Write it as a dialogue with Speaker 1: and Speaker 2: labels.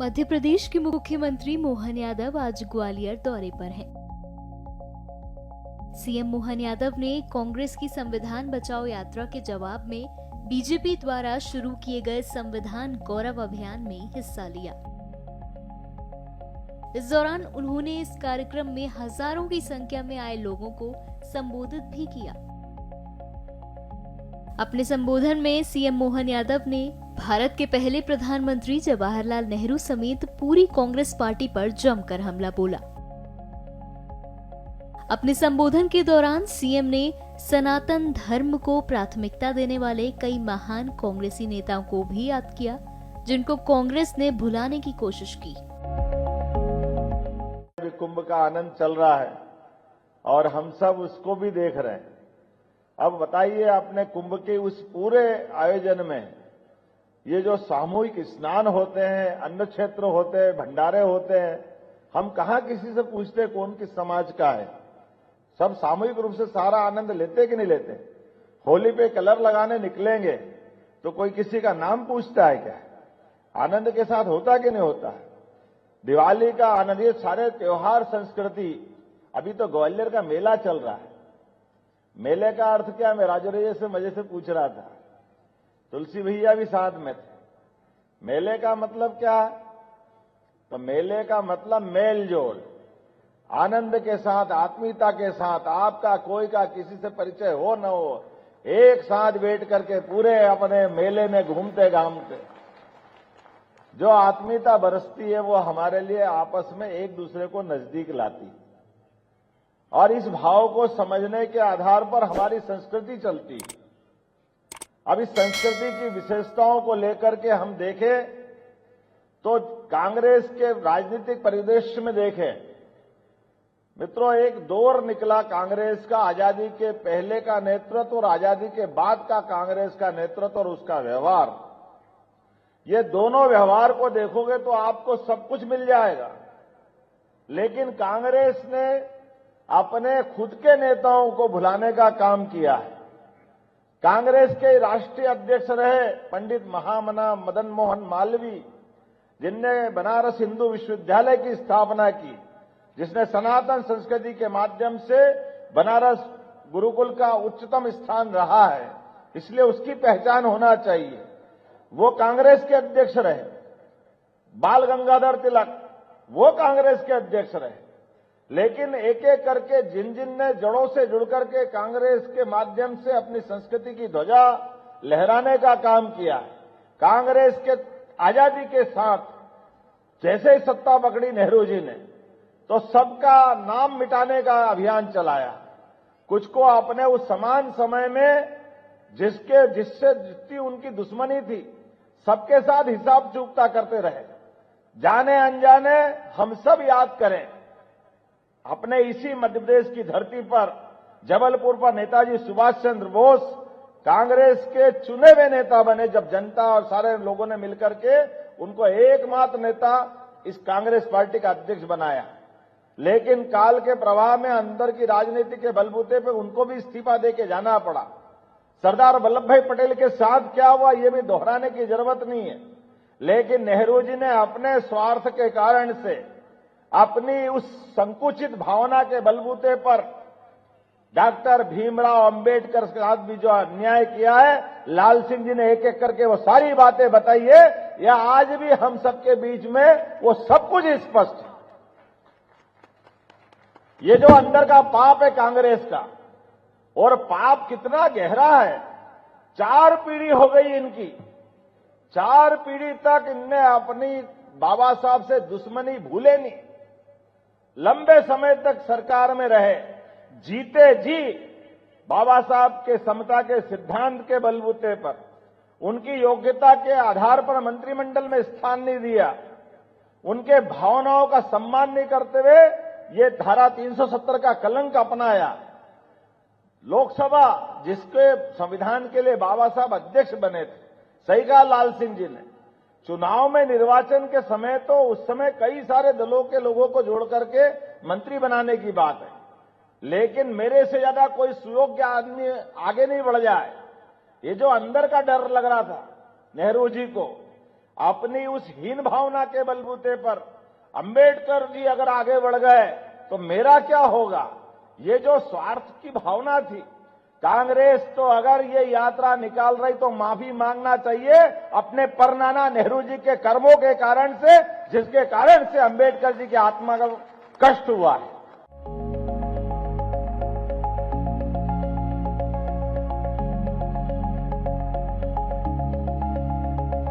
Speaker 1: मध्य प्रदेश के मुख्यमंत्री मोहन यादव आज ग्वालियर दौरे पर हैं। सीएम मोहन यादव ने कांग्रेस की संविधान बचाओ यात्रा के जवाब में बीजेपी द्वारा शुरू किए गए संविधान गौरव अभियान में हिस्सा लिया। इस दौरान उन्होंने इस कार्यक्रम में हजारों की संख्या में आए लोगों को संबोधित भी किया। अपने संबोधन में सीएम मोहन यादव ने भारत के पहले प्रधानमंत्री जवाहरलाल नेहरू समेत पूरी कांग्रेस पार्टी पर जमकर हमला बोला। अपने संबोधन के दौरान सीएम ने सनातन धर्म को प्राथमिकता देने वाले कई महान कांग्रेसी नेताओं को भी याद किया, जिनको कांग्रेस ने भुलाने की कोशिश की।
Speaker 2: कुंभ का आनंद चल रहा है और हम सब उसको भी देख रहे हैं। अब बताइए, अपने कुंभ के उस पूरे आयोजन में ये जो सामूहिक स्नान होते हैं, अन्न क्षेत्र होते हैं, भंडारे होते हैं, हम कहां किसी से पूछते कौन किस समाज का है? सब सामूहिक रूप से सारा आनंद लेते कि नहीं लेते? होली पे कलर लगाने निकलेंगे तो कोई किसी का नाम पूछता है क्या? आनंद के साथ होता कि नहीं होता है? दिवाली का आनंद, ये सारे त्योहार संस्कृति। अभी तो ग्वालियर का मेला चल रहा है। मेले का अर्थ क्या? मैं राजोरैया से मजे से पूछ रहा था, तुलसी भैया भी साथ में थे। मेले का मतलब क्या है? तो मेले का मतलब मेल जोल, आनंद के साथ, आत्मीयता के साथ, आपका कोई का किसी से परिचय हो न हो, एक साथ बैठ करके पूरे अपने मेले में घूमते घामते जो आत्मीयता बरसती है, वो हमारे लिए आपस में एक दूसरे को नजदीक लाती है। और इस भाव को समझने के आधार पर हमारी संस्कृति चलती है। अब इस संस्कृति की विशेषताओं को लेकर के हम देखें तो कांग्रेस के राजनीतिक परिदृश्य में देखें मित्रों, एक दौर निकला कांग्रेस का, आजादी के पहले का नेतृत्व और आजादी के बाद का कांग्रेस का नेतृत्व और उसका व्यवहार। ये दोनों व्यवहार को देखोगे तो आपको सब कुछ मिल जाएगा। लेकिन कांग्रेस ने अपने खुद के नेताओं को भुलाने का काम किया है। कांग्रेस के राष्ट्रीय अध्यक्ष रहे पंडित महामना मदन मोहन मालवीय, जिनने बनारस हिंदू विश्वविद्यालय की स्थापना की, जिसने सनातन संस्कृति के माध्यम से बनारस गुरुकुल का उच्चतम स्थान रहा है, इसलिए उसकी पहचान होना चाहिए। वो कांग्रेस के अध्यक्ष रहे। बाल गंगाधर तिलक, वो कांग्रेस के अध्यक्ष रहे। लेकिन एक एक करके जिन जिन ने जड़ों से जुड़ करके कांग्रेस के माध्यम से अपनी संस्कृति की ध्वजा लहराने का काम किया, कांग्रेस के आजादी के साथ जैसे ही सत्ता पकड़ी नेहरू जी ने, तो सबका नाम मिटाने का अभियान चलाया। कुछ को अपने उस समान समय में जिससे जितनी उनकी दुश्मनी थी, सबके साथ हिसाब चूकता करते रहे। जाने अनजाने हम सब याद करें, अपने इसी मध्य प्रदेश की धरती पर जबलपुर पर नेताजी सुभाष चंद्र बोस कांग्रेस के चुने हुए नेता बने, जब जनता और सारे लोगों ने मिलकर के उनको एकमात्र नेता इस कांग्रेस पार्टी का अध्यक्ष बनाया। लेकिन काल के प्रवाह में अंदर की राजनीति के बलबूते पर उनको भी इस्तीफा देके जाना पड़ा। सरदार वल्लभ भाई पटेल के साथ क्या हुआ, ये भी दोहराने की जरूरत नहीं है। लेकिन नेहरू जी ने अपने स्वार्थ के कारण से, अपनी उस संकुचित भावना के बलबूते पर डॉक्टर भीमराव अंबेडकर के साथ भी जो अन्याय किया है, लाल सिंह जी ने एक एक करके वो सारी बातें बताई है। या आज भी हम सबके बीच में वो सब कुछ स्पष्ट है। ये जो अंदर का पाप है कांग्रेस का, और पाप कितना गहरा है। 4 पीढ़ी हो गई इनकी, 4 पीढ़ी तक इनने अपनी बाबा साहब से दुश्मनी भूले नहीं। लंबे समय तक सरकार में रहे, जीते जी बाबा साहब के समता के सिद्धांत के बलबूते पर, उनकी योग्यता के आधार पर मंत्रिमंडल में स्थान नहीं दिया, उनके भावनाओं का सम्मान नहीं करते हुए ये धारा 370 का कलंक अपनाया। लोकसभा, जिसके संविधान के लिए बाबा साहब अध्यक्ष बने थे, सही कहा लाल सिंह जी ने, चुनाव में निर्वाचन के समय तो उस समय कई सारे दलों के लोगों को जोड़ करके मंत्री बनाने की बात है, लेकिन मेरे से ज्यादा कोई सुयोग्य आदमी आगे नहीं बढ़ जाए। ये जो अंदर का डर लग रहा था नेहरू जी को, अपनी उस हीन भावना के बलबूते पर अंबेडकर जी अगर आगे बढ़ गए तो मेरा क्या होगा, ये जो स्वार्थ की भावना थी, कांग्रेस तो अगर ये यात्रा निकाल रही तो माफी मांगना चाहिए अपने परनाना नेहरू जी के कर्मों के कारण से, जिसके कारण से अंबेडकर जी की आत्मा का कष्ट हुआ है।